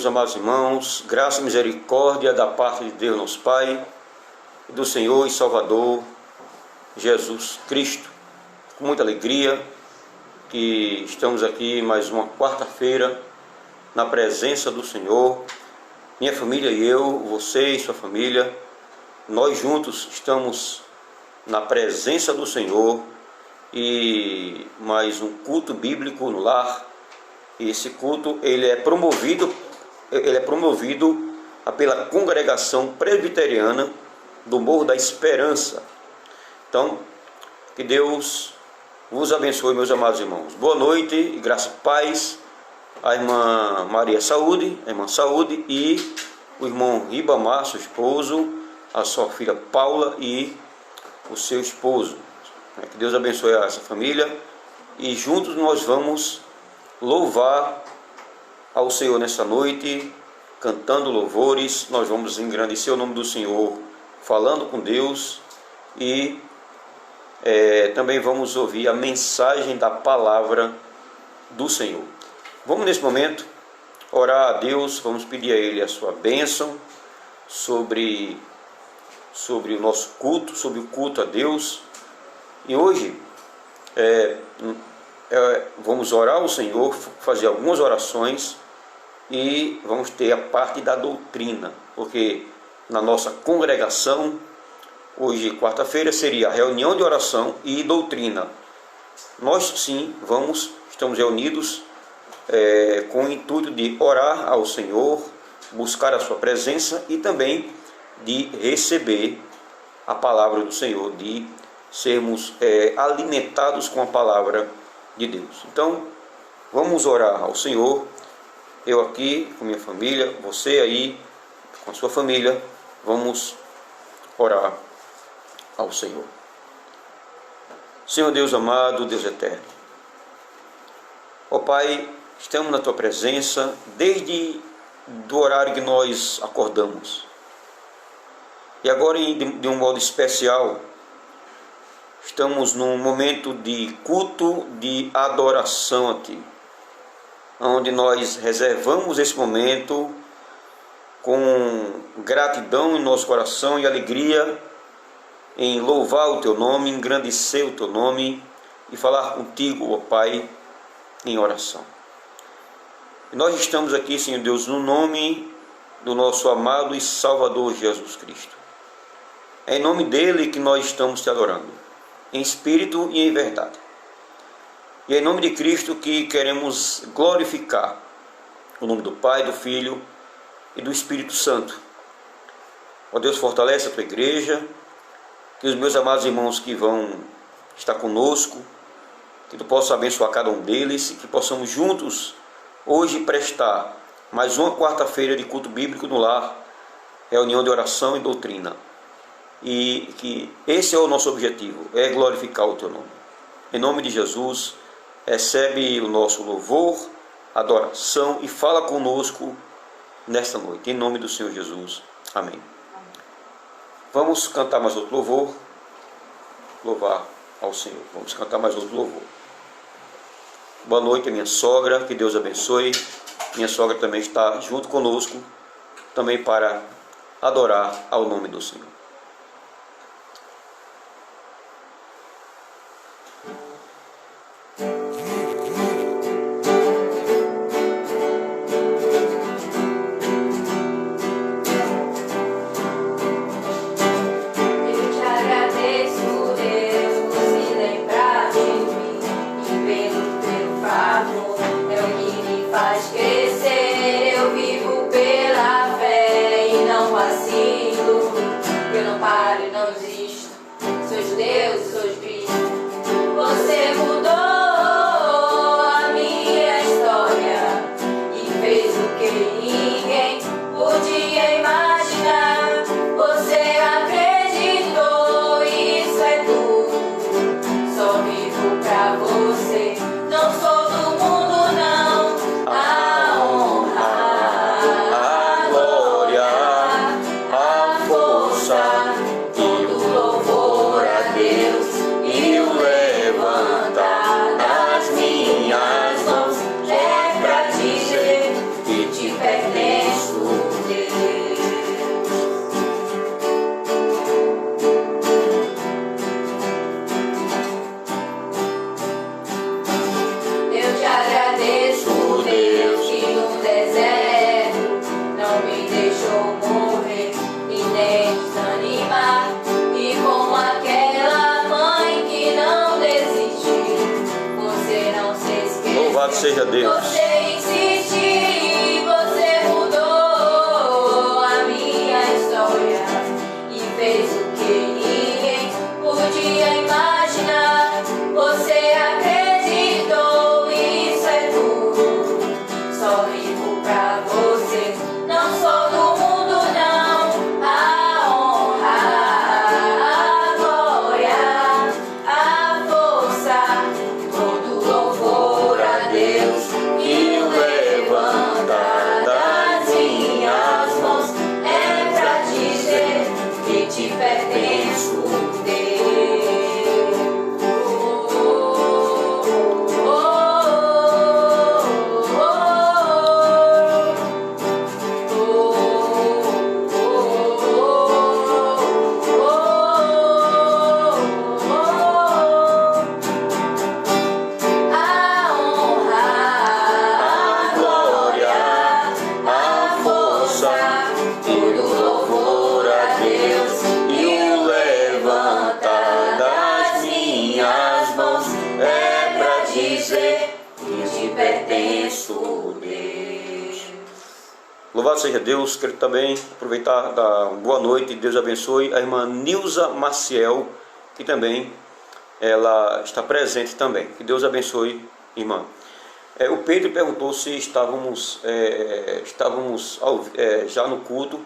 meus amados irmãos, graça e misericórdia da parte de Deus nosso Pai e do Senhor e Salvador Jesus Cristo. Com muita alegria que estamos aqui mais uma quarta-feira na presença do Senhor. Minha família e eu, você e sua família, nós juntos estamos na presença do Senhor e mais um culto bíblico no lar. E esse culto ele é promovido pela congregação presbiteriana do Morro da Esperança. Então, que Deus vos abençoe, meus amados irmãos. Boa noite e graça e paz. A irmã Maria Saúde, a irmã Saúde e o irmão Ribamar, seu esposo, a sua filha Paula e o seu esposo. Que Deus abençoe essa família e juntos nós vamos louvar ao Senhor nessa noite, cantando louvores. Nós vamos engrandecer o nome do Senhor, falando com Deus e também vamos ouvir a mensagem da palavra do Senhor. Vamos nesse momento orar a Deus, vamos pedir a Ele a sua bênção sobre o nosso culto, sobre o culto a Deus. E hoje vamos orar ao Senhor, fazer algumas orações e vamos ter a parte da doutrina, porque na nossa congregação, hoje quarta-feira, seria a reunião de oração e doutrina. Nós sim estamos reunidos com o intuito de orar ao Senhor, buscar a sua presença e também de receber a palavra do Senhor, de sermos alimentados com a palavra de Deus. Então, vamos orar ao Senhor. Eu aqui com minha família, você aí com a sua família, vamos orar ao Senhor. Senhor Deus amado, Deus eterno, ó Pai, estamos na Tua presença desde do horário que nós acordamos. E agora, de um modo especial, estamos num momento de culto, de adoração aqui, onde nós reservamos esse momento com gratidão em nosso coração e alegria em louvar o Teu nome, engrandecer o Teu nome e falar contigo, ó Pai, em oração. E nós estamos aqui, Senhor Deus, no nome do nosso amado e Salvador Jesus Cristo. É em nome dele que nós estamos Te adorando, em espírito e em verdade. E é em nome de Cristo que queremos glorificar o nome do Pai, do Filho e do Espírito Santo. Ó Deus, fortalece a Tua igreja, que os meus amados irmãos que vão estar conosco, que Tu possa abençoar cada um deles e que possamos juntos hoje prestar mais uma quarta-feira de culto bíblico no lar, reunião de oração e doutrina. E que esse é o nosso objetivo, é glorificar o Teu nome. Em nome de Jesus, recebe o nosso louvor, adoração e fala conosco nesta noite. Em nome do Senhor Jesus. Amém. Vamos cantar mais outro louvor, louvar ao Senhor. Vamos cantar mais outro louvor. Boa noite, minha sogra, que Deus abençoe. Minha sogra também está junto conosco, também para adorar ao nome do Senhor. Faz crescer, eu vivo pela fé e não vacilo. Louvado seja Deus. Você insistiu e você mudou a minha história e fez o que ninguém podia imaginar. Você acreditou, isso é tudo. Só vivo pra você, não sou do mundo não. A honra, a glória, a força, todo louvor a Deus e o levantar das minhas mãos é pra dizer que te pertenço, Deus. A honra, a glória, a força, todo louvor a Deus e o levantar das minhas mãos é pra dizer que te pertenço, Deus. Louvado seja Deus. Quero também aproveitar da boa noite, Deus abençoe a irmã Nilza Maciel, que também ela está presente também. Que Deus abençoe, irmã. O Pedro perguntou se estávamos já no culto.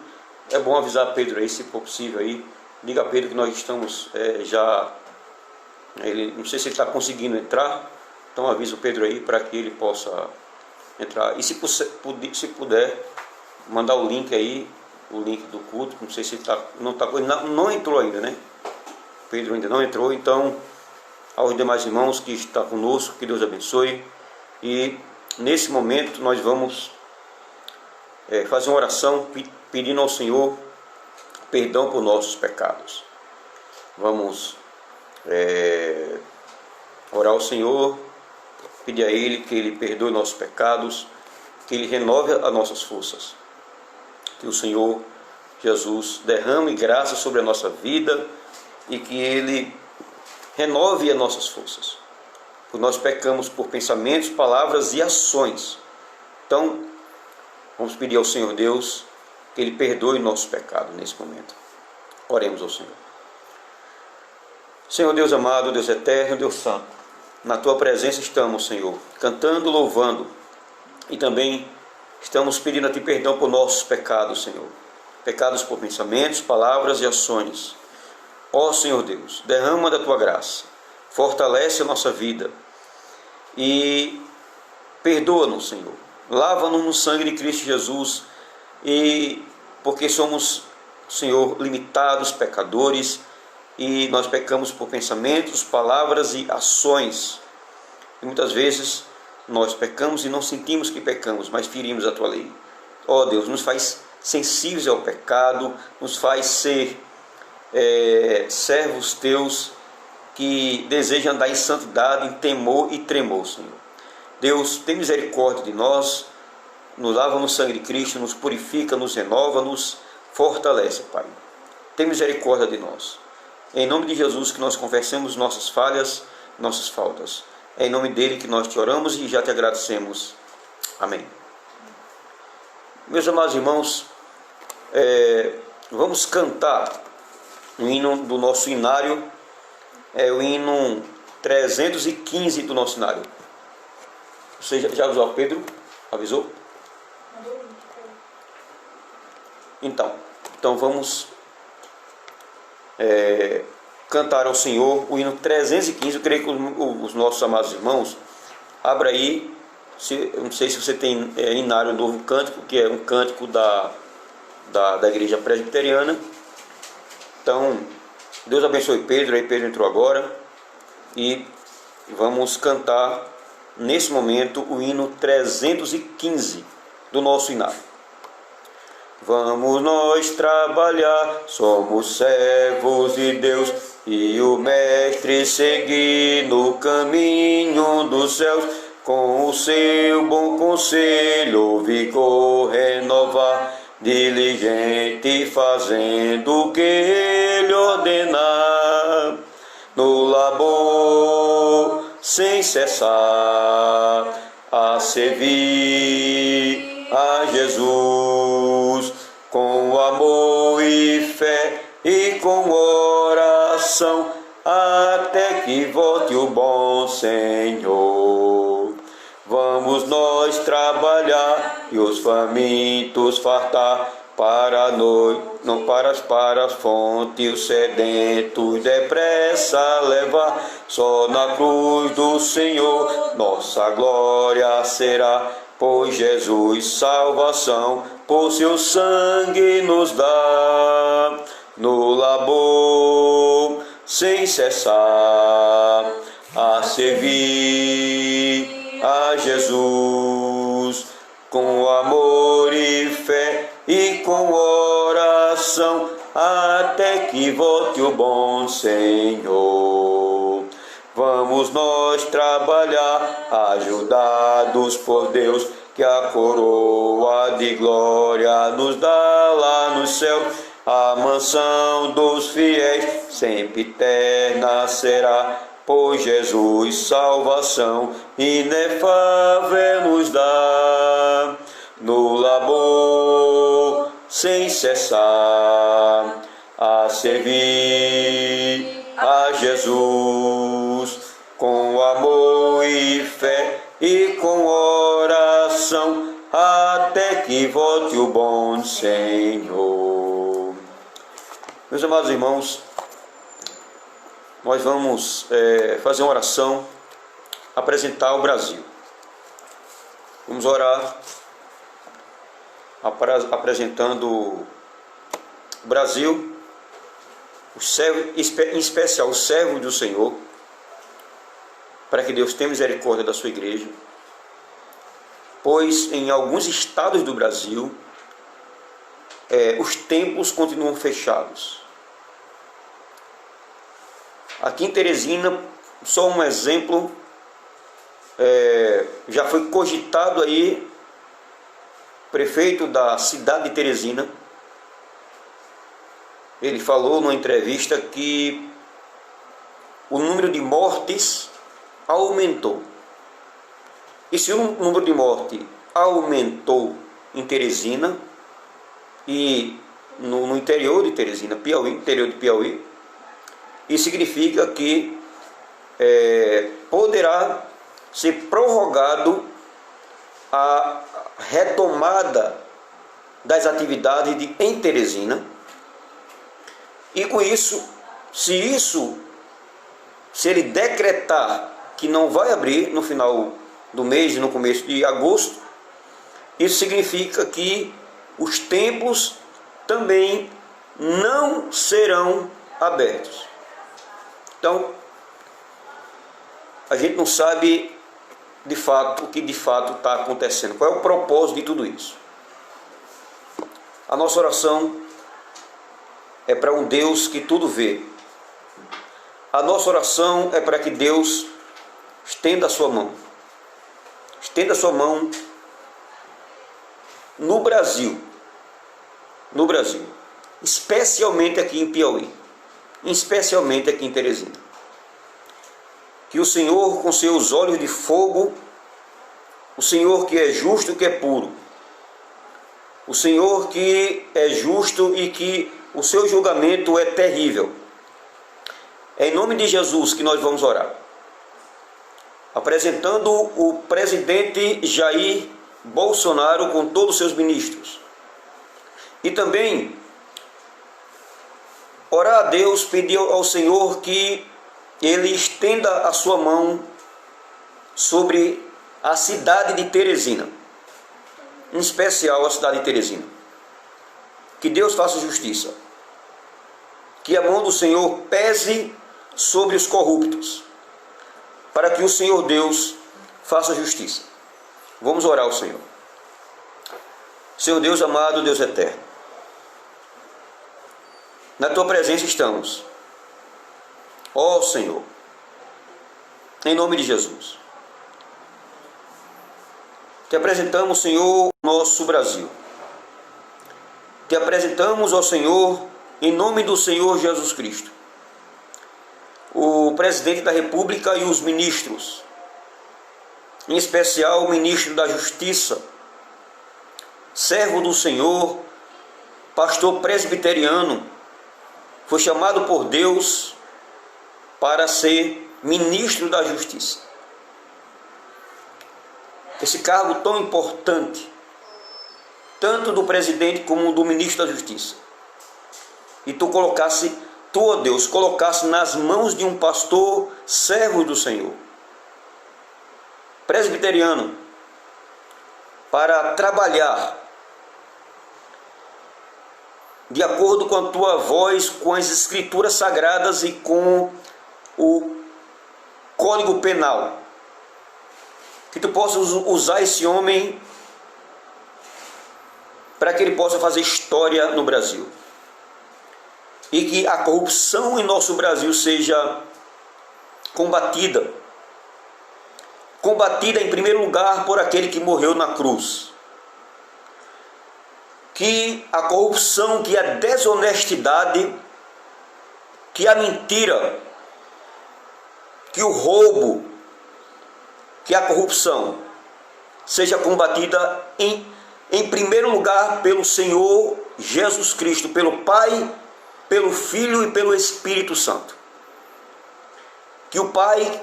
É bom avisar Pedro aí, se for possível aí. Diga a Pedro que nós estamos já. Ele, não sei se ele está conseguindo entrar, então avisa o Pedro aí para que ele possa entrar. E se puder, mandar o link aí, o link do culto. Não sei se não entrou ainda, né? Pedro ainda não entrou, então aos demais irmãos que estão conosco, que Deus abençoe. E nesse momento nós vamos fazer uma oração pedindo ao Senhor perdão por nossos pecados. Vamos orar ao Senhor, pedir a Ele que Ele perdoe nossos pecados, que Ele renove as nossas forças. Que o Senhor Jesus derrame graça sobre a nossa vida e que Ele renove as nossas forças. Porque nós pecamos por pensamentos, palavras e ações. Então, vamos pedir ao Senhor Deus que Ele perdoe nossos pecados nesse momento. Oremos ao Senhor. Senhor Deus amado, Deus eterno, Deus santo, na Tua presença estamos, Senhor, cantando, louvando e também estamos pedindo a Ti perdão por nossos pecados, Senhor. Pecados por pensamentos, palavras e ações. Ó Senhor Deus, derrama da Tua graça, fortalece a nossa vida e perdoa-nos, Senhor. Lava-nos no sangue de Cristo Jesus, e porque somos, Senhor, limitados, pecadores, e nós pecamos por pensamentos, palavras e ações. E muitas vezes nós pecamos e não sentimos que pecamos, mas ferimos a Tua lei. Ó Deus, nos faz sensíveis ao pecado, nos faz ser servos Teus que desejam andar em santidade, em temor e tremor, Senhor. Deus, tem misericórdia de nós, nos lava no sangue de Cristo, nos purifica, nos renova, nos fortalece, Pai. Tem misericórdia de nós. É em nome de Jesus que nós confessamos nossas falhas, nossas faltas. É em nome dele que nós te oramos e já te agradecemos. Amém. Meus amados irmãos, vamos cantar o hino do nosso inário, o hino 315 do nosso inário. Você já avisou, Pedro? Avisou? Então vamos cantar ao Senhor o hino 315. Eu creio que os nossos amados irmãos, abra aí, eu não sei se você tem inário Novo Cântico, que é um cântico da igreja presbiteriana. Então, Deus abençoe Pedro, aí Pedro entrou agora, e vamos cantar nesse momento o hino 315 do nosso inário. Vamos nós trabalhar, somos servos de Deus, e o Mestre seguir no caminho dos céus, com o seu bom conselho, vigor renovar, diligente fazendo o que ele ordenar, no labor sem cessar, a servir a Jesus com amor e fé e com oração, até que volte o bom Senhor. Vamos nós trabalhar e os famintos fartar, para as fontes os sedentos depressa levar. Só na cruz do Senhor nossa glória será, pois Jesus salvação por seu sangue nos dá. No labor sem cessar a servir a Jesus com amor e fé e com oração, até que volte o bom Senhor. Vamos nós trabalhar, ajudados por Deus, que a coroa de glória nos dá lá no céu. A mansão dos fiéis sempre eterna será, pois Jesus salvação inefável nos dá. No labor sem cessar a servir a Jesus com amor e fé e com oração, até que volte o bom Senhor. Meus amados irmãos, nós vamos fazer uma oração, apresentar o Brasil. Vamos orar apresentando o Brasil, em especial os servos do Senhor, para que Deus tenha misericórdia da sua igreja, pois em alguns estados do Brasil os templos continuam fechados. Aqui em Teresina, só um exemplo, já foi cogitado aí, prefeito da cidade de Teresina, ele falou numa entrevista que o número de mortes aumentou. E se o número de mortes aumentou em Teresina e no interior de Teresina, Piauí, interior de Piauí, isso significa que poderá ser prorrogado a retomada das atividades em Teresina. E com isso, se ele decretar que não vai abrir no final do mês e no começo de agosto, isso significa que os templos também não serão abertos. Então, a gente não sabe de fato o que de fato está acontecendo. Qual é o propósito de tudo isso? A nossa oração é para um Deus que tudo vê. A nossa oração é para que Deus estenda a sua mão. Estenda a sua mão no Brasil. No Brasil. Especialmente aqui em Piauí. Especialmente aqui em Teresina. Que o Senhor, com seus olhos de fogo, o Senhor que é justo e que é puro, o Senhor que é justo e que o seu julgamento é terrível. É em nome de Jesus que nós vamos orar, apresentando o presidente Jair Bolsonaro com todos os seus ministros. E também orar a Deus, pedir ao Senhor que Ele estenda a sua mão sobre a cidade de Teresina, em especial a cidade de Teresina. Que Deus faça justiça. Que a mão do Senhor pese sobre os corruptos, para que o Senhor Deus faça justiça. Vamos orar ao Senhor. Senhor Deus amado, Deus eterno, na Tua presença estamos. Ó Senhor, em nome de Jesus, Te apresentamos, Senhor, nosso Brasil. Te apresentamos, ó Senhor, em nome do Senhor Jesus Cristo, o presidente da República e os ministros, em especial o ministro da Justiça, servo do Senhor, pastor presbiteriano, foi chamado por Deus para ser ministro da Justiça. Esse cargo tão importante, tanto do presidente como do ministro da Justiça. E tu, ó Deus, colocasse nas mãos de um pastor, servo do Senhor, presbiteriano, para trabalhar de acordo com a tua voz, com as escrituras sagradas e com o Código Penal. Que tu possa usar esse homem para que ele possa fazer história no Brasil. E que a corrupção em nosso Brasil seja combatida. Combatida em primeiro lugar por aquele que morreu na cruz. Que a corrupção, que a desonestidade, que a mentira, que o roubo, que a corrupção seja combatida em primeiro lugar pelo Senhor Jesus Cristo, pelo Pai, pelo Filho e pelo Espírito Santo. Que o Pai,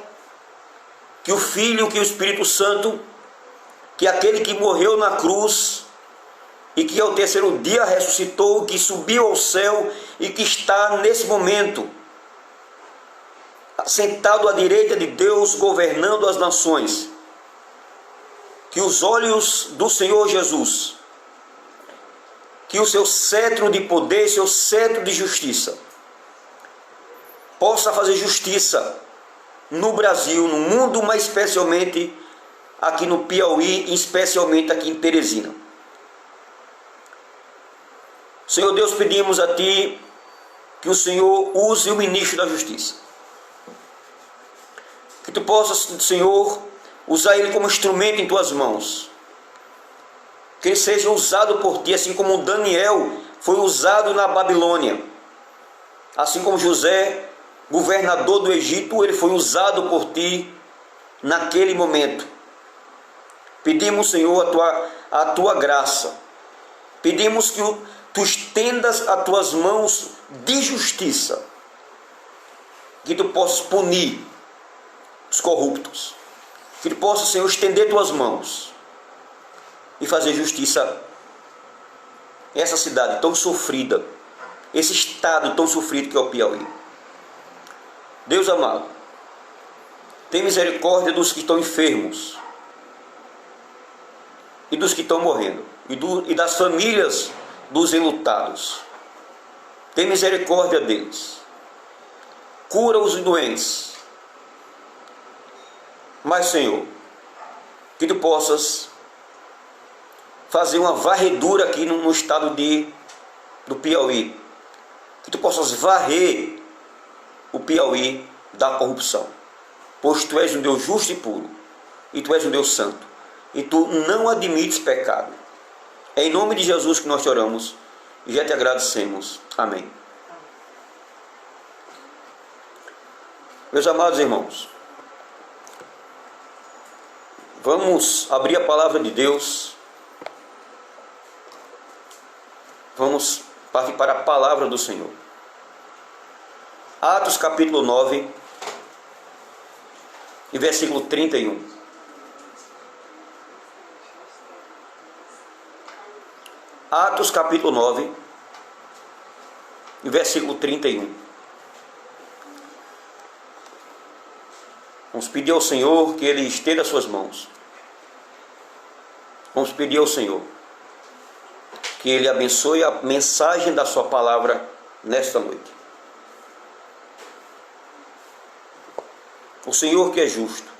que o Filho, que o Espírito Santo, que aquele que morreu na cruz e que ao terceiro dia ressuscitou, que subiu ao céu e que está nesse momento sentado à direita de Deus, governando as nações. Que os olhos do Senhor Jesus, que o seu cetro de poder, seu cetro de justiça, possa fazer justiça no Brasil, no mundo, mas especialmente aqui no Piauí, e especialmente aqui em Teresina. Senhor Deus, pedimos a Ti que o Senhor use o ministro da Justiça. Que Tu possas, Senhor, usar ele como instrumento em Tuas mãos. Que ele seja usado por Ti, assim como Daniel foi usado na Babilônia. Assim como José, governador do Egito, ele foi usado por Ti naquele momento. Pedimos, Senhor, a Tua graça. Pedimos que Tu estendas as Tuas mãos de justiça. Que Tu possas punir os corruptos. Que Tu possas, Senhor, estender Tuas mãos e fazer justiça a essa cidade tão sofrida, esse estado tão sofrido que é o Piauí. Deus amado, tem misericórdia dos que estão enfermos e dos que estão morrendo e das famílias dos enlutados. Tem misericórdia deles. Cura os doentes. Mas, Senhor, que Tu possas fazer uma varredura aqui no estado do Piauí. Que Tu possas varrer o Piauí da corrupção. Pois Tu és um Deus justo e puro. E Tu és um Deus santo. E Tu não admites pecado. É em nome de Jesus que nós te oramos e já te agradecemos. Amém. Meus amados irmãos, vamos abrir a palavra de Deus. Vamos partir para a palavra do Senhor. Atos capítulo 9, e versículo 31. Atos capítulo 9, e versículo 31. Vamos pedir ao Senhor que Ele estenda as suas mãos. Vamos pedir ao Senhor que Ele abençoe a mensagem da sua palavra nesta noite. O Senhor que é justo,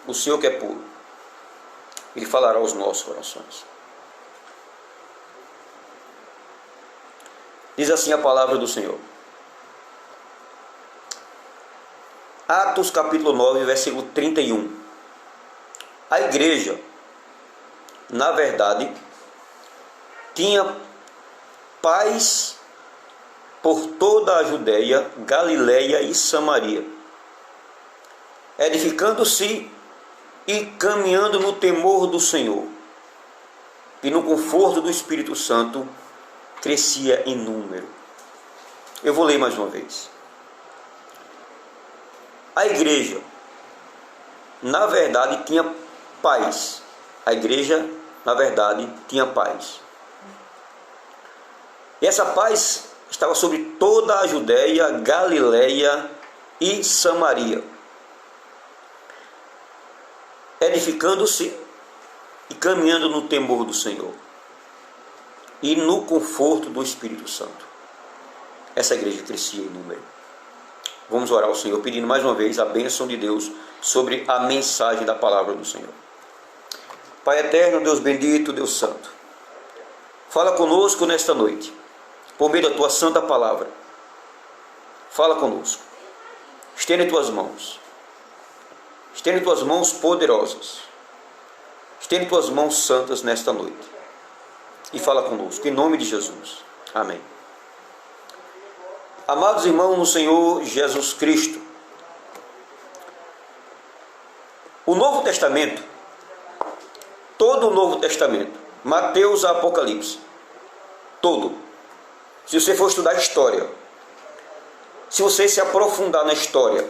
o Senhor que é puro, Ele falará aos nossos corações. Diz assim a palavra do Senhor. Atos capítulo 9, versículo 31. A igreja, na verdade, tinha paz por toda a Judéia, Galiléia e Samaria, edificando-se e caminhando no temor do Senhor e no conforto do Espírito Santo, crescia em número. Eu vou ler mais uma vez. A igreja, na verdade, tinha paz. A igreja, na verdade, tinha paz. E essa paz estava sobre toda a Judéia, Galileia e Samaria, edificando-se e caminhando no temor do Senhor e no conforto do Espírito Santo. Essa igreja crescia em número. Vamos orar ao Senhor, pedindo mais uma vez a bênção de Deus sobre a mensagem da palavra do Senhor. Pai eterno, Deus bendito, Deus santo, fala conosco nesta noite, por meio da tua santa palavra. Fala conosco. Estende tuas mãos. Estende tuas mãos poderosas. Estende tuas mãos santas nesta noite. E fala conosco, em nome de Jesus. Amém. Amados irmãos no Senhor Jesus Cristo, o Novo Testamento, todo o Novo Testamento, Mateus a Apocalipse, todo. Se você for estudar história, se você se aprofundar na história,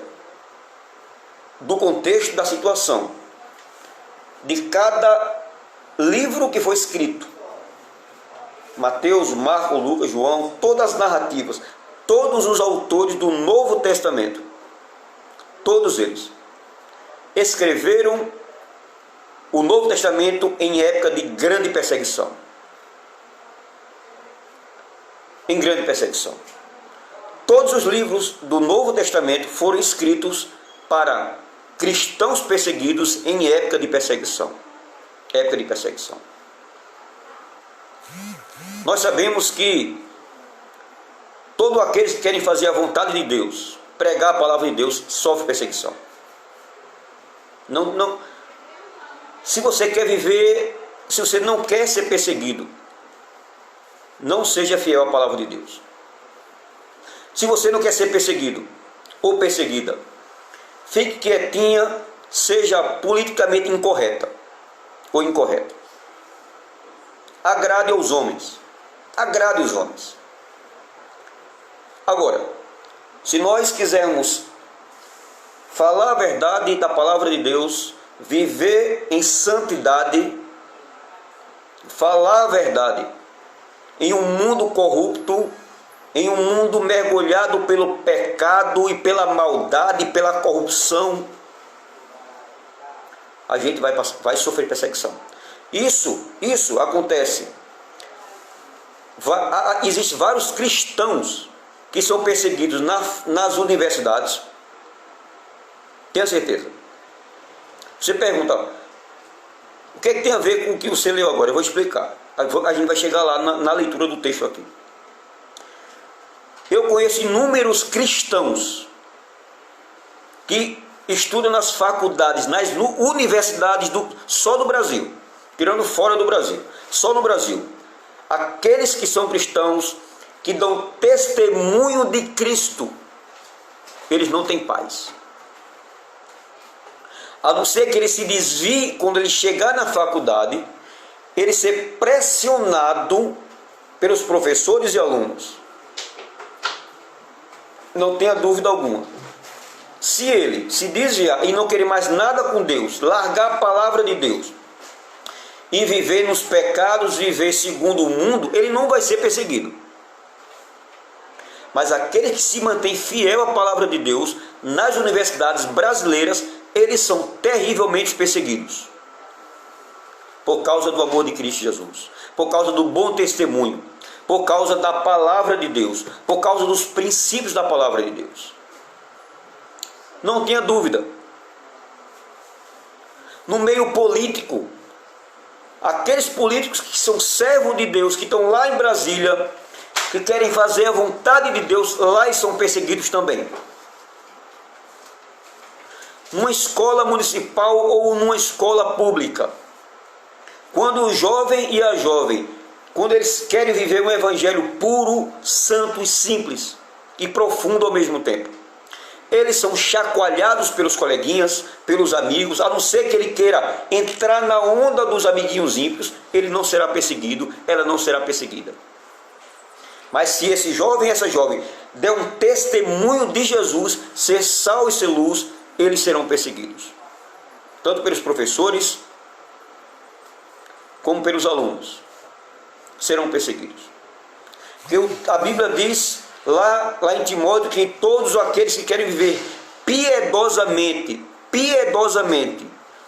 do contexto da situação, de cada livro que foi escrito, Mateus, Marcos, Lucas, João, todas as narrativas, todos os autores do Novo Testamento, todos eles, escreveram o Novo Testamento em época de grande perseguição. Em grande perseguição. Todos os livros do Novo Testamento foram escritos para cristãos perseguidos em época de perseguição. Época de perseguição. Nós sabemos que todos aqueles que querem fazer a vontade de Deus, pregar a palavra de Deus, sofrem perseguição. Se você quer viver, se você não quer ser perseguido, não seja fiel à palavra de Deus. Se você não quer ser perseguido ou perseguida, fique quietinha, seja politicamente incorreta ou incorreto. Agrade aos homens. Agrade os homens. Agora, se nós quisermos falar a verdade da palavra de Deus, viver em santidade, falar a verdade em um mundo corrupto, em um mundo mergulhado pelo pecado e pela maldade, pela corrupção, a gente vai sofrer perseguição. Isso acontece. Existem vários cristãos que são perseguidos nas universidades. Tenha certeza. Você pergunta, o que é que tem a ver com o que você leu agora? Eu vou explicar. A gente vai chegar lá na leitura do texto aqui. Eu conheço inúmeros cristãos que estudam nas faculdades, nas universidades só do Brasil, tirando fora do Brasil, só no Brasil. Aqueles que são cristãos, que dão testemunho de Cristo, eles não têm paz. A não ser que ele se desvie quando ele chegar na faculdade, ele ser pressionado pelos professores e alunos. Não tenha dúvida alguma. Se ele se desviar e não querer mais nada com Deus, largar a palavra de Deus e viver nos pecados, viver segundo o mundo, ele não vai ser perseguido. Mas aquele que se mantém fiel à palavra de Deus, nas universidades brasileiras, eles são terrivelmente perseguidos. Por causa do amor de Cristo Jesus, por causa do bom testemunho, por causa da palavra de Deus, por causa dos princípios da palavra de Deus. Não tenha dúvida. No meio político, aqueles políticos que são servos de Deus, que estão lá em Brasília, que querem fazer a vontade de Deus, lá e são perseguidos também. Numa escola municipal ou numa escola pública, quando o jovem e a jovem, quando eles querem viver um evangelho puro, santo e simples, e profundo ao mesmo tempo, eles são chacoalhados pelos coleguinhas, pelos amigos, a não ser que ele queira entrar na onda dos amiguinhos ímpios, ele não será perseguido, ela não será perseguida. Mas se esse jovem, essa jovem, der um testemunho de Jesus, ser sal e ser luz, eles serão perseguidos. Tanto pelos professores, como pelos alunos. Serão perseguidos. Porque a Bíblia diz lá em Timóteo que todos aqueles que querem viver piedosamente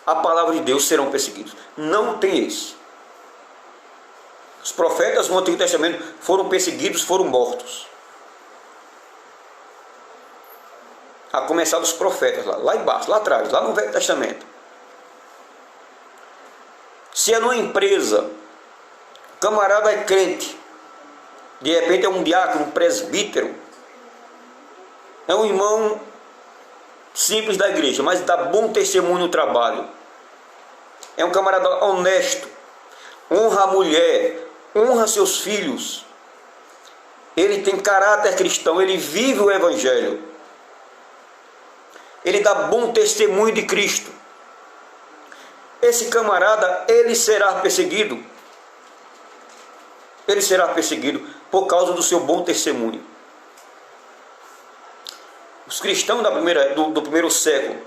a palavra de Deus serão perseguidos. Não tem esse. Os profetas no Antigo Testamento foram perseguidos, foram mortos. A começar dos profetas lá embaixo, lá atrás, lá no Velho Testamento. Se é numa empresa, camarada é crente, de repente é um diácono, um presbítero, é um irmão simples da igreja, mas dá bom testemunho no trabalho, é um camarada honesto, honra a mulher, honra seus filhos, ele tem caráter cristão, ele vive o evangelho, ele dá bom testemunho de Cristo. Esse camarada, ele será perseguido. Ele será perseguido por causa do seu bom testemunho. Os cristãos do primeiro século,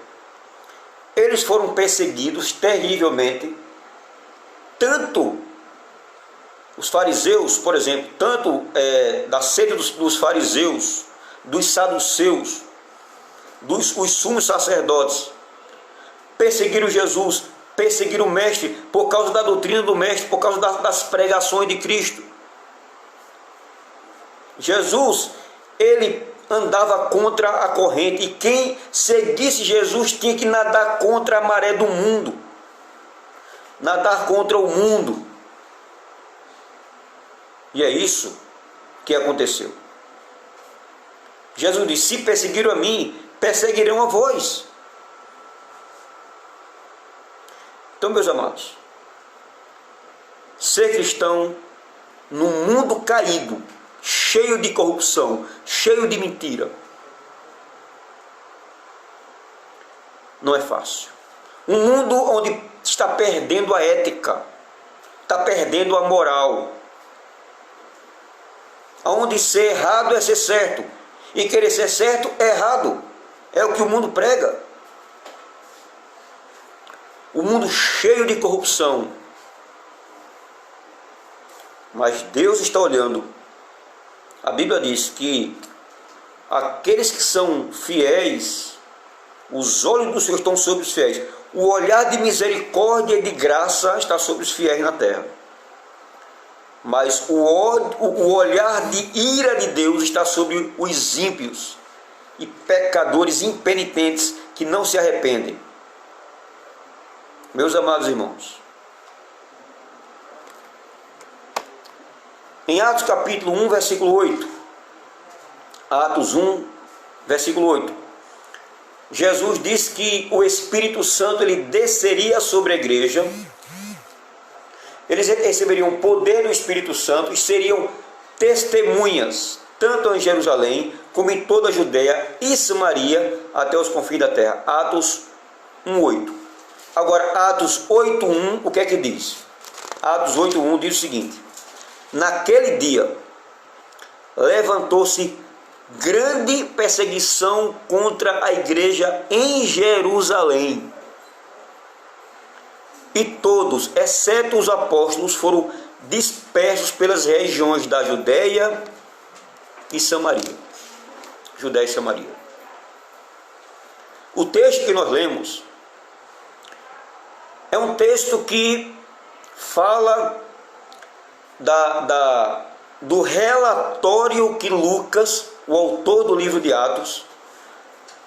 eles foram perseguidos terrivelmente. Tanto os fariseus, por exemplo, tanto da seita dos fariseus, dos saduceus, os sumos sacerdotes, perseguiram Jesus, perseguiram o mestre por causa da doutrina do mestre, por causa das pregações de Cristo. Jesus, ele andava contra a corrente, e quem seguisse Jesus tinha que nadar contra a maré do mundo, nadar contra o mundo. E é isso que aconteceu. Jesus disse: se perseguiram a mim, perseguirão a vós. Então, meus amados, ser cristão num mundo caído, cheio de corrupção, cheio de mentira, não é fácil. Um mundo onde está perdendo a ética, está perdendo a moral, onde ser errado é ser certo, e querer ser certo é errado. É o que o mundo prega. O mundo cheio de corrupção. Mas Deus está olhando. A Bíblia diz que aqueles que são fiéis, os olhos do Senhor estão sobre os fiéis. O olhar de misericórdia e de graça está sobre os fiéis na terra. Mas o olhar de ira de Deus está sobre os ímpios e pecadores impenitentes que não se arrependem. Meus amados irmãos, em Atos capítulo 1, versículo 8, Atos 1, versículo 8, Jesus disse que o Espírito Santo ele desceria sobre a igreja, eles receberiam o poder do Espírito Santo e seriam testemunhas, tanto em Jerusalém, como em toda a Judeia e Samaria, até os confins da terra. Atos 1:8. Agora, Atos 8:1, o que é que diz? Atos 8:1 diz o seguinte: naquele dia, levantou-se grande perseguição contra a igreja em Jerusalém. E todos, exceto os apóstolos, foram dispersos pelas regiões da Judeia e Samaria. Judeia e Samaria. O texto que nós lemos é um texto que fala do relatório que Lucas, o autor do livro de Atos,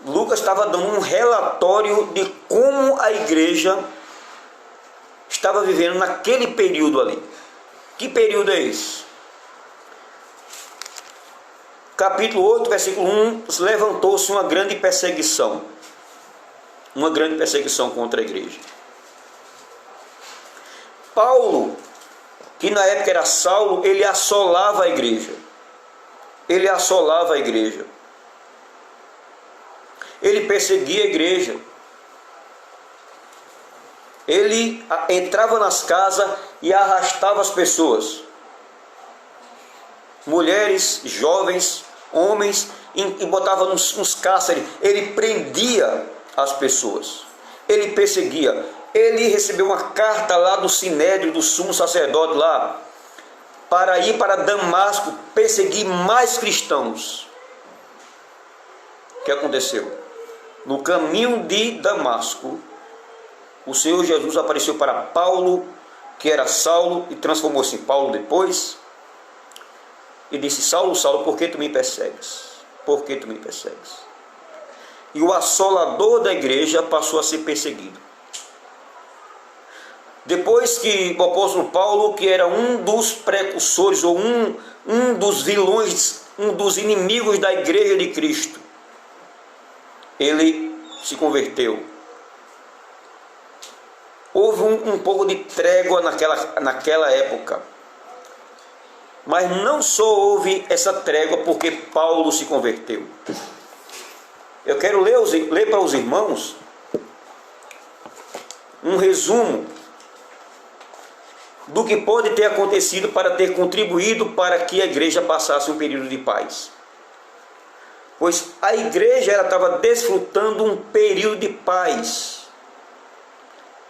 Lucas estava dando um relatório de como a igreja estava vivendo naquele período ali. Que período é esse? Capítulo 8, versículo 1, levantou-se uma grande perseguição contra a igreja. Paulo, que na época era Saulo, ele assolava a igreja. ele perseguia a igreja. Ele entrava nas casas e arrastava as pessoas. Mulheres, jovens, homens, e botava nos cárceres. Ele prendia as pessoas. Ele perseguia. Ele recebeu uma carta lá do Sinédrio, do sumo sacerdote lá, para ir para Damasco perseguir mais cristãos. O que aconteceu? No caminho de Damasco, o Senhor Jesus apareceu para Paulo, que era Saulo, e transformou-se em Paulo depois, e disse: Saulo, Saulo, por que tu me persegues? Por que tu me persegues? E o assolador da igreja passou a ser perseguido. Depois que o apóstolo Paulo, que era um dos precursores, ou um dos vilões, um dos inimigos da igreja de Cristo, ele se converteu. Houve um pouco de trégua naquela época. Mas não só houve essa trégua porque Paulo se converteu. Eu quero ler para os irmãos um resumo do que pode ter acontecido para ter contribuído para que a igreja passasse um período de paz. Pois a igreja estava desfrutando um período de paz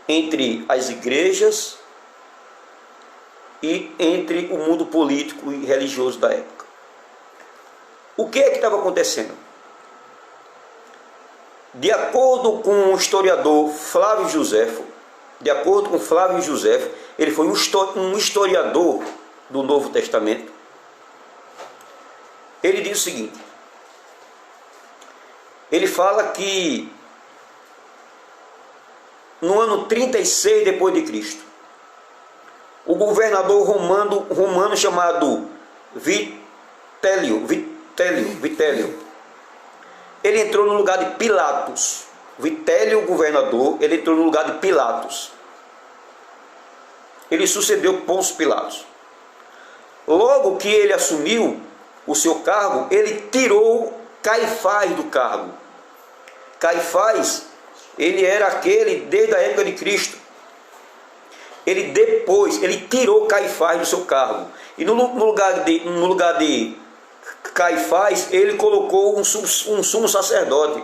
entre as igrejas e entre o mundo político e religioso da época. O que é que estava acontecendo? De acordo com o historiador Flávio Joséfo, ele foi um historiador do Novo Testamento. Ele diz o seguinte: ele fala que no ano 36 depois de Cristo, o governador romano chamado Vitélio, ele entrou no lugar de Pilatos. Vitélio, o governador, ele entrou no lugar de Pilatos. Ele sucedeu Pôncio Pilatos. Logo que ele assumiu o seu cargo, ele tirou Caifás do cargo. Caifás, ele era aquele desde a época de Cristo. Ele tirou Caifás do seu cargo. E no lugar de Caifás, ele colocou um sumo sacerdote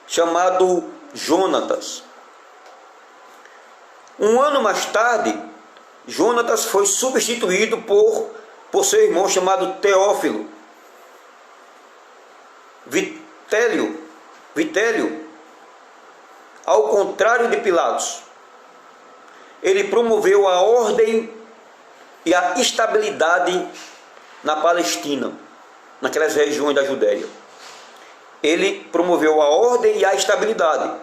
chamado Jonatas. Um ano mais tarde, Jonatas foi substituído por seu irmão chamado Teófilo. Vitélio, ao contrário de Pilatos, ele promoveu a ordem e a estabilidade na Palestina, naquelas regiões da Judéia. Ele promoveu a ordem e a estabilidade.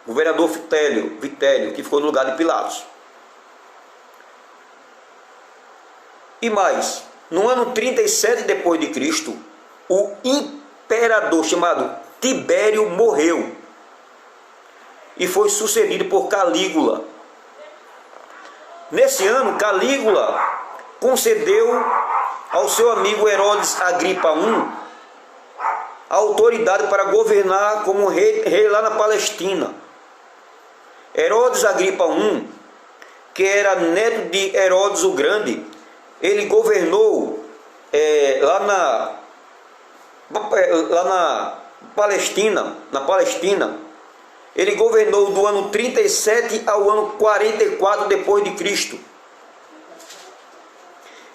O governador Vitélio, que ficou no lugar de Pilatos. E mais, no ano 37 depois de Cristo, o imperador chamado Tibério morreu e foi sucedido por Calígula. Nesse ano, Calígula concedeu ao seu amigo Herodes Agripa I a autoridade para governar como rei lá na Palestina. Herodes Agripa I, que era neto de Herodes o Grande, ele governou lá na Palestina. Ele governou do ano 37 ao ano 44 depois de Cristo.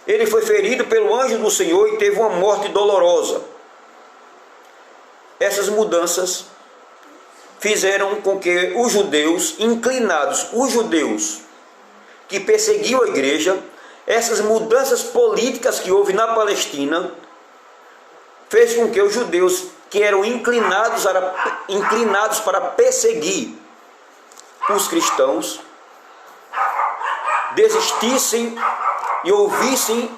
Ele foi ferido pelo anjo do Senhor e teve uma morte dolorosa. Essas mudanças fizeram com que os judeus que perseguiam a igreja, essas mudanças políticas que houve na Palestina, fez com que os judeus que eram inclinados para perseguir os cristãos, desistissem e ouvissem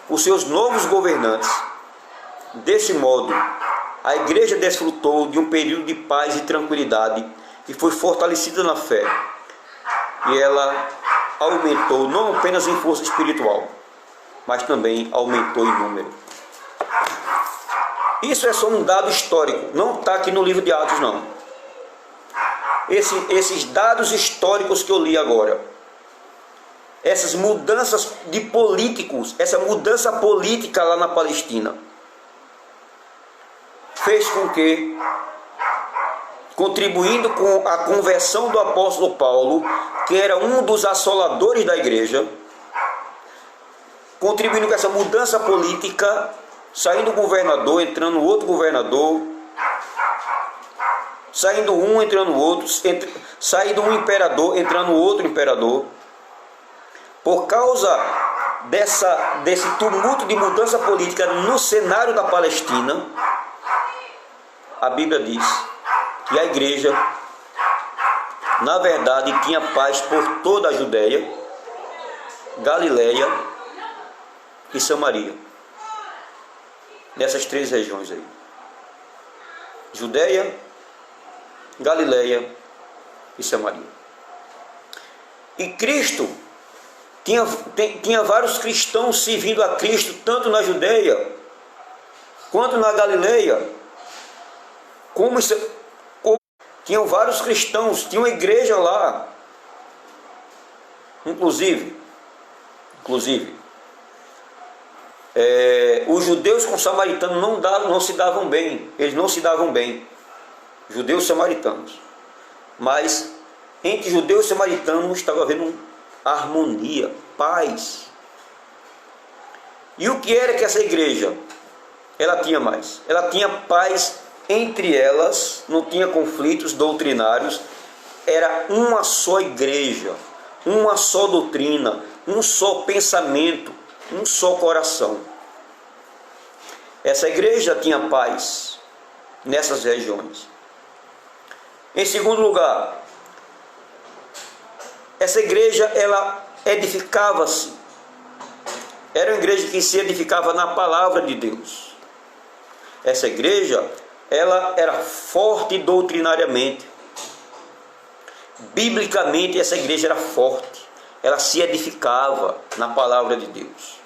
os seus novos governantes. Desse modo, a igreja desfrutou de um período de paz e tranquilidade e foi fortalecida na fé. E ela aumentou não apenas em força espiritual, mas também aumentou em número. Isso é só um dado histórico, não está aqui no livro de Atos, não. Esses dados históricos que eu li agora, essas mudanças de políticos, essa mudança política lá na Palestina, fez com que, contribuindo com a conversão do apóstolo Paulo, que era um dos assoladores da igreja, contribuindo com essa mudança política, saindo um governador, entrando outro governador, saindo um, entrando outro, saindo um imperador, entrando outro imperador. Por causa desse tumulto de mudança política no cenário da Palestina, a Bíblia diz que a igreja, na verdade, tinha paz por toda a Judéia, Galileia e Samaria. Nessas 3 regiões aí: Judéia, Galileia e Samaria. E Cristo tinha vários cristãos servindo a Cristo, tanto na Judéia quanto na Galileia. Tinham vários cristãos, tinha uma igreja lá. Inclusive, os judeus com os samaritanos não se davam bem. Eles não se davam bem, judeus e samaritanos. Mas entre judeus e samaritanos estava havendo harmonia, paz. E o que era que essa igreja ela tinha mais? Ela tinha paz entre elas, não tinha conflitos doutrinários. Era uma só igreja, uma só doutrina, um só pensamento, um só coração. Essa igreja tinha paz nessas regiões. Em segundo lugar, essa igreja ela edificava-se. Era uma igreja que se edificava na palavra de Deus. Essa igreja ela era forte doutrinariamente. Biblicamente essa igreja era forte. Ela se edificava na palavra de Deus.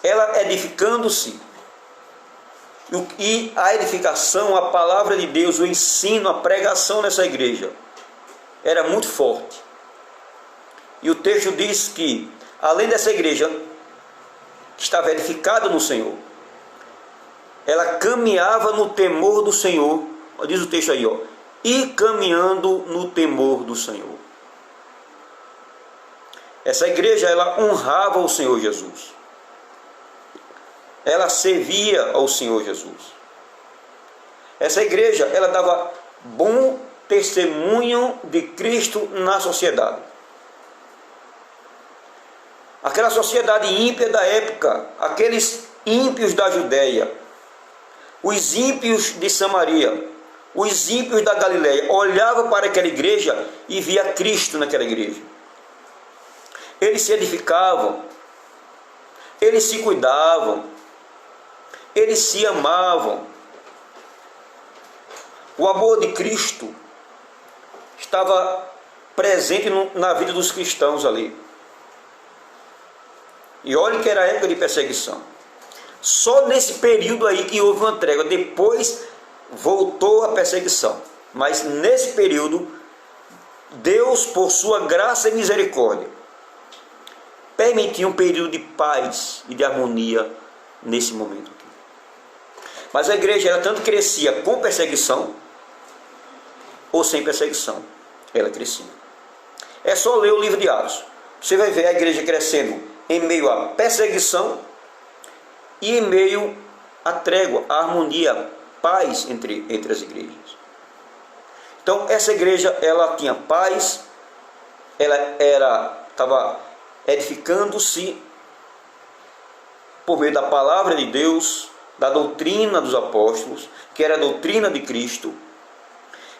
Ela edificando-se, e a edificação, a palavra de Deus, o ensino, a pregação nessa igreja era muito forte. E o texto diz que, além dessa igreja que estava edificada no Senhor, ela caminhava no temor do Senhor. Diz o texto aí, e caminhando no temor do Senhor. Essa igreja ela honrava o Senhor Jesus. Ela servia ao Senhor Jesus. Essa igreja ela dava bom testemunho de Cristo na sociedade. Aquela sociedade ímpia da época, aqueles ímpios da Judéia, os ímpios de Samaria, os ímpios da Galileia, olhavam para aquela igreja e via Cristo naquela igreja. Eles se edificavam, eles se cuidavam, eles se amavam. O amor de Cristo estava presente na vida dos cristãos ali. E olha que era a época de perseguição. Só nesse período aí que houve uma trégua. Depois voltou a perseguição. Mas nesse período, Deus, por sua graça e misericórdia, permitiu um período de paz e de harmonia nesse momento aqui. Mas a igreja ela tanto crescia com perseguição ou sem perseguição. Ela crescia. É só ler o livro de Atos. Você vai ver a igreja crescendo em meio à perseguição e em meio à trégua, à harmonia, paz entre as igrejas. Então essa igreja ela tinha paz, ela estava edificando-se por meio da palavra de Deus, da doutrina dos apóstolos, que era a doutrina de Cristo,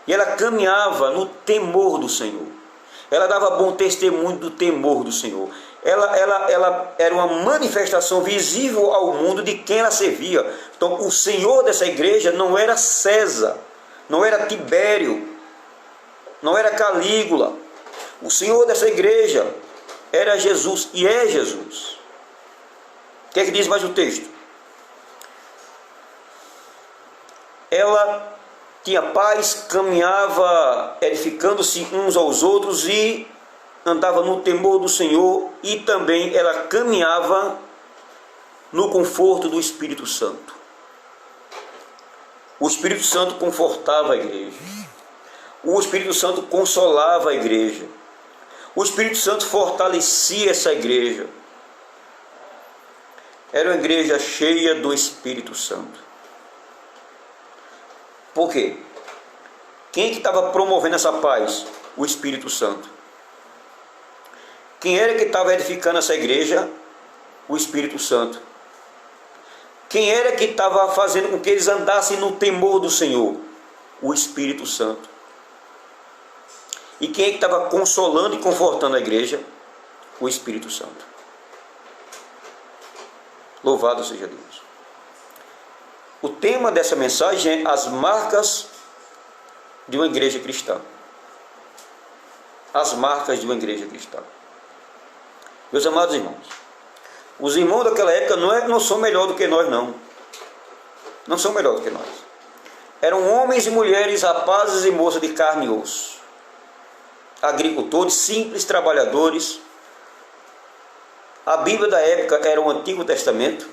e ela caminhava no temor do Senhor. Ela dava bom testemunho do temor do Senhor. Ela era uma manifestação visível ao mundo de quem ela servia. Então o Senhor dessa igreja não era César, não era Tibério, não era Calígula. O Senhor dessa igreja era Jesus e é Jesus. O que é que diz mais o texto? ela tinha paz, caminhava edificando-se uns aos outros e andava no temor do Senhor, e também ela caminhava no conforto do Espírito Santo. O Espírito Santo confortava a igreja. O Espírito Santo consolava a igreja. O Espírito Santo fortalecia essa igreja. Era uma igreja cheia do Espírito Santo. Por quê? Quem que estava promovendo essa paz? O Espírito Santo. Quem era que estava edificando essa igreja? O Espírito Santo. Quem era que estava fazendo com que eles andassem no temor do Senhor? O Espírito Santo. E quem é que estava consolando e confortando a igreja? O Espírito Santo. Louvado seja Deus. O tema dessa mensagem é as marcas de uma igreja cristã. As marcas de uma igreja cristã. Meus amados irmãos, os irmãos daquela época não são melhor do que nós, não. Não são melhor do que nós. Eram homens e mulheres, rapazes e moças de carne e osso. Agricultores, simples trabalhadores. A Bíblia da época era o Antigo Testamento.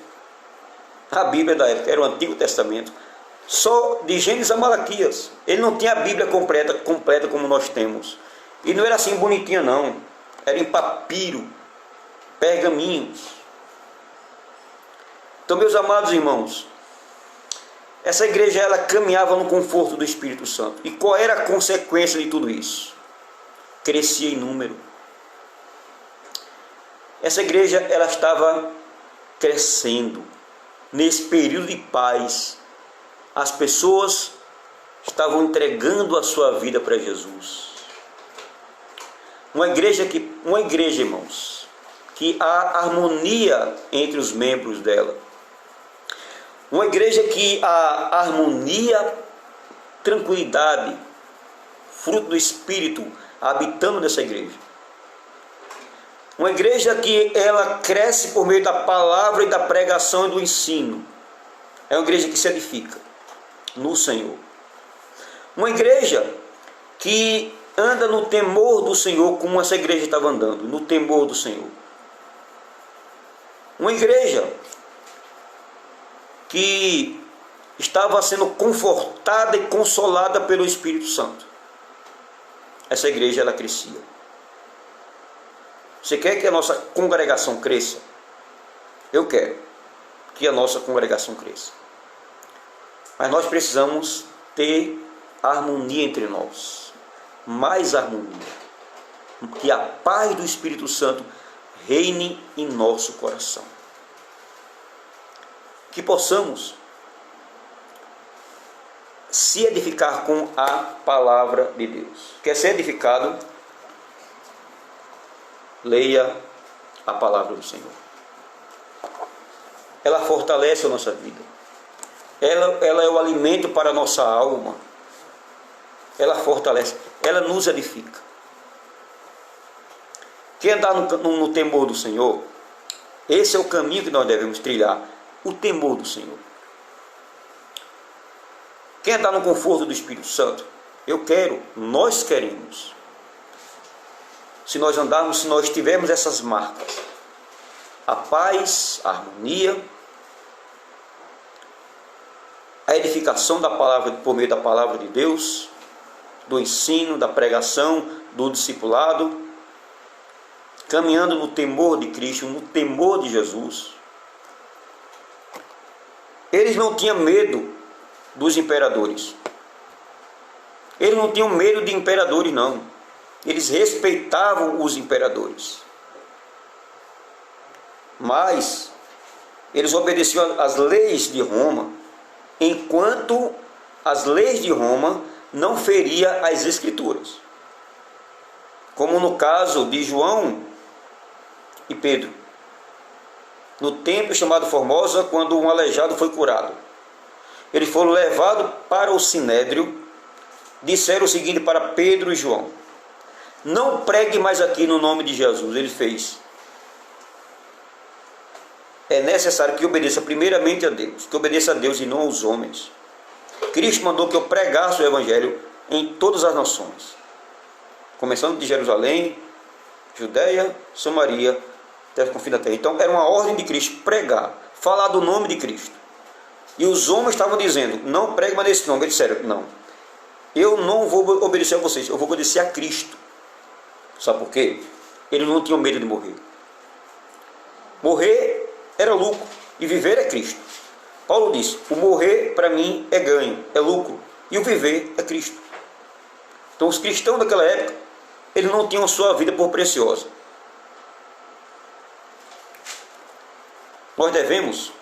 A Bíblia da época era o Antigo Testamento. Só de Gênesis a Malaquias. Ele não tinha a Bíblia completa como nós temos. E não era assim bonitinha, não. Era em papiro, pergaminhos. Então, meus amados irmãos, essa igreja ela caminhava no conforto do Espírito Santo. E qual era a consequência de tudo isso? Crescia em número. Essa igreja ela estava crescendo. Nesse período de paz, as pessoas estavam entregando a sua vida para Jesus. Uma igreja, irmãos, que há harmonia entre os membros dela. Uma igreja que há harmonia, tranquilidade, fruto do Espírito habitando nessa igreja. Uma igreja que ela cresce por meio da palavra e da pregação e do ensino. É uma igreja que se edifica no Senhor. Uma igreja que anda no temor do Senhor, como essa igreja estava andando, no temor do Senhor. Uma igreja que estava sendo confortada e consolada pelo Espírito Santo. Essa igreja ela crescia. Você quer que a nossa congregação cresça? Eu quero que a nossa congregação cresça. Mas nós precisamos ter harmonia entre nós. Mais harmonia. Que a paz do Espírito Santo reine em nosso coração. Que possamos se edificar com a palavra de Deus. Quer ser edificado? Leia a palavra do Senhor. Ela fortalece a nossa vida. Ela é o alimento para a nossa alma. Ela fortalece, ela nos edifica. Quem andar no temor do Senhor, esse é o caminho que nós devemos trilhar. O temor do Senhor. Quem andar no conforto do Espírito Santo, nós queremos. Se nós andarmos, se nós tivermos essas marcas, a paz, a harmonia, a edificação da palavra por meio da palavra de Deus, do ensino, da pregação, do discipulado, caminhando no temor de Cristo, no temor de Jesus. Eles não tinham medo dos imperadores. Eles não tinham medo de imperadores, não. Eles respeitavam os imperadores. Mas eles obedeciam às leis de Roma, enquanto as leis de Roma não feriam as Escrituras. Como no caso de João e Pedro. No templo chamado Formosa, quando um aleijado foi curado. Eles foram levados para o Sinédrio, disseram o seguinte para Pedro e João: não pregue mais aqui no nome de Jesus. Ele fez. É necessário que obedeça primeiramente a Deus, que obedeça a Deus e não aos homens. Cristo mandou que eu pregasse o Evangelho em todas as nações, começando de Jerusalém, Judéia, Samaria, até o fim da terra. Então era uma ordem de Cristo pregar, falar do nome de Cristo. E os homens estavam dizendo, não pregue mais nesse nome. Eles disseram, não, eu não vou obedecer a vocês, eu vou obedecer a Cristo. Sabe por quê? Eles não tinham medo de morrer. Morrer era lucro e viver é Cristo. Paulo disse, o morrer para mim é ganho, é lucro, e o viver é Cristo. Então os cristãos daquela época, eles não tinham sua vida por preciosa. Nós devemos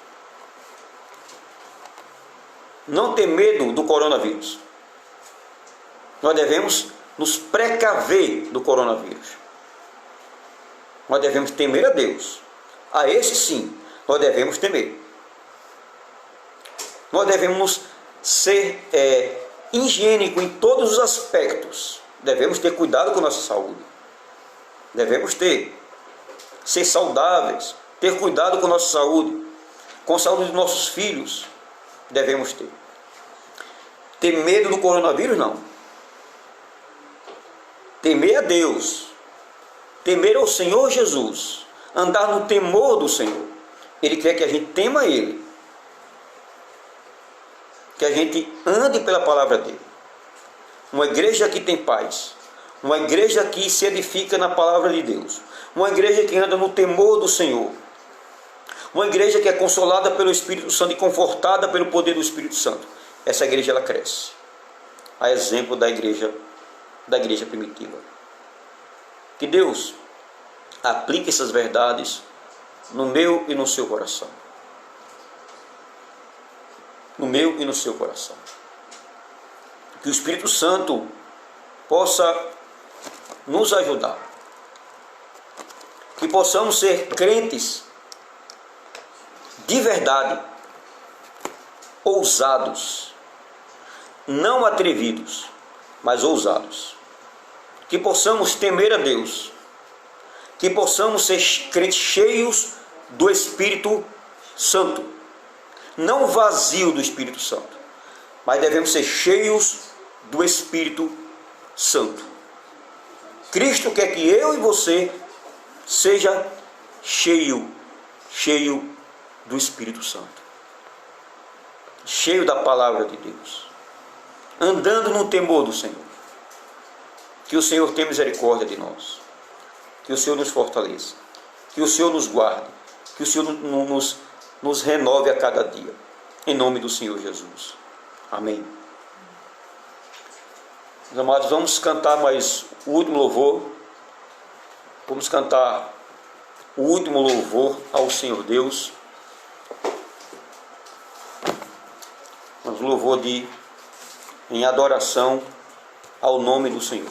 não ter medo do coronavírus. Nós devemos nos precaver do coronavírus. Nós devemos temer a Deus. A esse sim, nós devemos temer. Nós devemos ser higiênicos em todos os aspectos. Devemos ter cuidado com a nossa saúde. Devemos ser saudáveis, ter cuidado com a nossa saúde, com a saúde dos nossos filhos. Devemos ter. Ter medo do coronavírus, não. Temer a Deus, temer ao Senhor Jesus, andar no temor do Senhor. Ele quer que a gente tema Ele, que a gente ande pela palavra dEle. Uma igreja que tem paz, uma igreja que se edifica na palavra de Deus, uma igreja que anda no temor do Senhor, uma igreja que é consolada pelo Espírito Santo e confortada pelo poder do Espírito Santo. Essa igreja ela cresce, a exemplo da igreja primitiva. Que Deus aplique essas verdades no meu e no seu coração. No meu e no seu coração. Que o Espírito Santo possa nos ajudar. Que possamos ser crentes de verdade, ousados, não atrevidos, mas ousados. Que possamos temer a Deus, que possamos ser crentes cheios do Espírito Santo, não vazio do Espírito Santo, mas devemos ser cheios do Espírito Santo. Cristo quer que eu e você seja cheio do Espírito Santo, cheio da palavra de Deus, andando no temor do Senhor. Que o Senhor tenha misericórdia de nós, que o Senhor nos fortaleça, que o Senhor nos guarde, que o Senhor nos renove a cada dia, em nome do Senhor Jesus. Amém. Meus amados, vamos cantar mais o último louvor. Vamos cantar o último louvor ao Senhor Deus. Mas louvor em adoração ao nome do Senhor.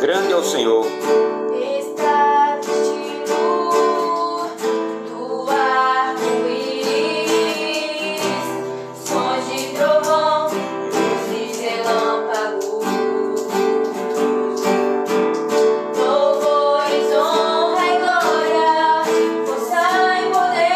Grande é o Senhor. Está vestido do arco-íris, sons de trovão, luzes de relâmpagos, louvores, honra e glória, força e poder.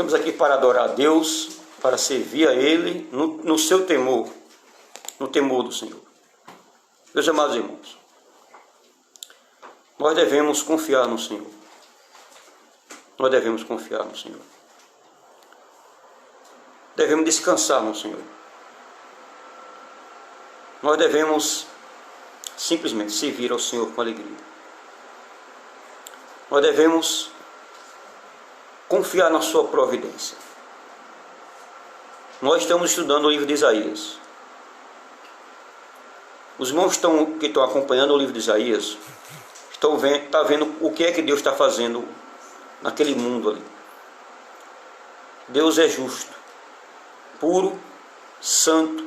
estamos aqui para adorar a Deus, para servir a Ele no seu temor, no temor do Senhor. Meus amados irmãos, nós devemos confiar no Senhor. Nós devemos confiar no Senhor. Devemos descansar no Senhor. Nós devemos simplesmente servir ao Senhor com alegria. Nós devemos confiar na sua providência. Nós estamos estudando o livro de Isaías. Os irmãos que estão acompanhando o livro de Isaías estão vendo o que é que Deus está fazendo naquele mundo ali. Deus é justo, puro, santo,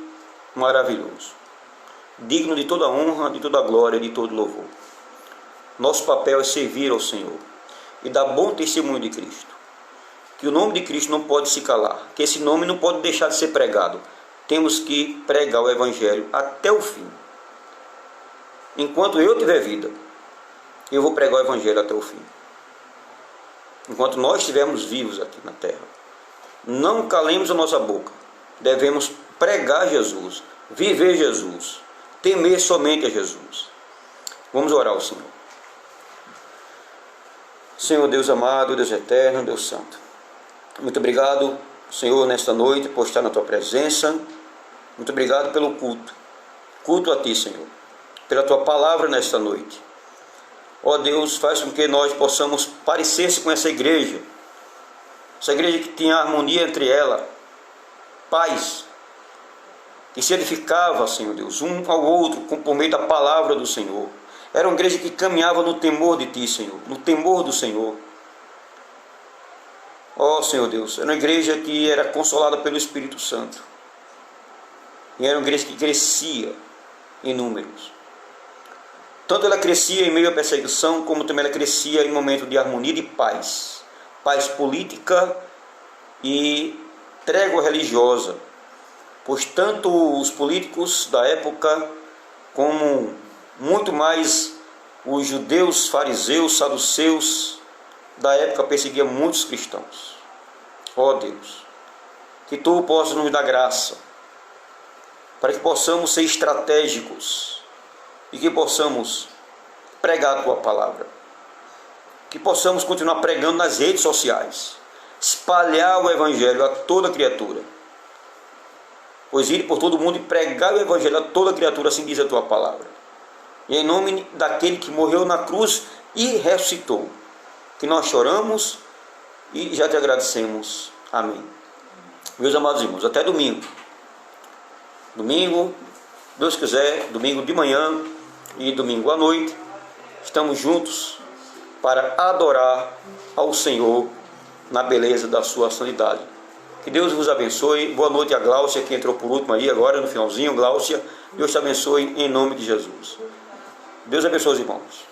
maravilhoso, digno de toda honra, de toda glória, de todo louvor. Nosso papel é servir ao Senhor e dar bom testemunho de Cristo. Que o nome de Cristo não pode se calar, que esse nome não pode deixar de ser pregado. Temos que pregar o Evangelho até o fim. Enquanto eu tiver vida, eu vou pregar o Evangelho até o fim. Enquanto nós estivermos vivos aqui na terra, não calemos a nossa boca. Devemos pregar Jesus, viver Jesus, temer somente a Jesus. Vamos orar ao Senhor. Senhor Deus amado, Deus eterno, Deus santo, muito obrigado, Senhor, nesta noite, por estar na Tua presença. Muito obrigado pelo culto. Culto a Ti, Senhor, pela Tua palavra nesta noite. Ó Deus, faz com que nós possamos parecer-se com essa igreja que tinha harmonia entre ela, paz, que se edificava, Senhor Deus, um ao outro por meio da palavra do Senhor. Era uma igreja que caminhava no temor de Ti, Senhor, no temor do Senhor. Ó Senhor Deus, era uma igreja que era consolada pelo Espírito Santo. E era uma igreja que crescia em números. Tanto ela crescia em meio à perseguição, como também ela crescia em momento de harmonia e de paz. Paz política e trégua religiosa. Pois tanto os políticos da época, como muito mais os judeus, fariseus, saduceus da época, perseguiam muitos cristãos. Ó Deus, que Tu possas nos dar graça, para que possamos ser estratégicos e que possamos pregar a Tua palavra, que possamos continuar pregando nas redes sociais, espalhar o Evangelho a toda criatura, pois ir por todo mundo e pregar o Evangelho a toda criatura, assim diz a Tua palavra. E em nome daquele que morreu na cruz e ressuscitou, que nós choramos e já Te agradecemos. Amém. Meus amados irmãos, até domingo. Domingo, Deus quiser, domingo de manhã e domingo à noite, estamos juntos para adorar ao Senhor na beleza da Sua santidade. Que Deus vos abençoe. Boa noite a Gláucia, que entrou por último aí agora no finalzinho. Gláucia, Deus te abençoe em nome de Jesus. Deus abençoe os irmãos.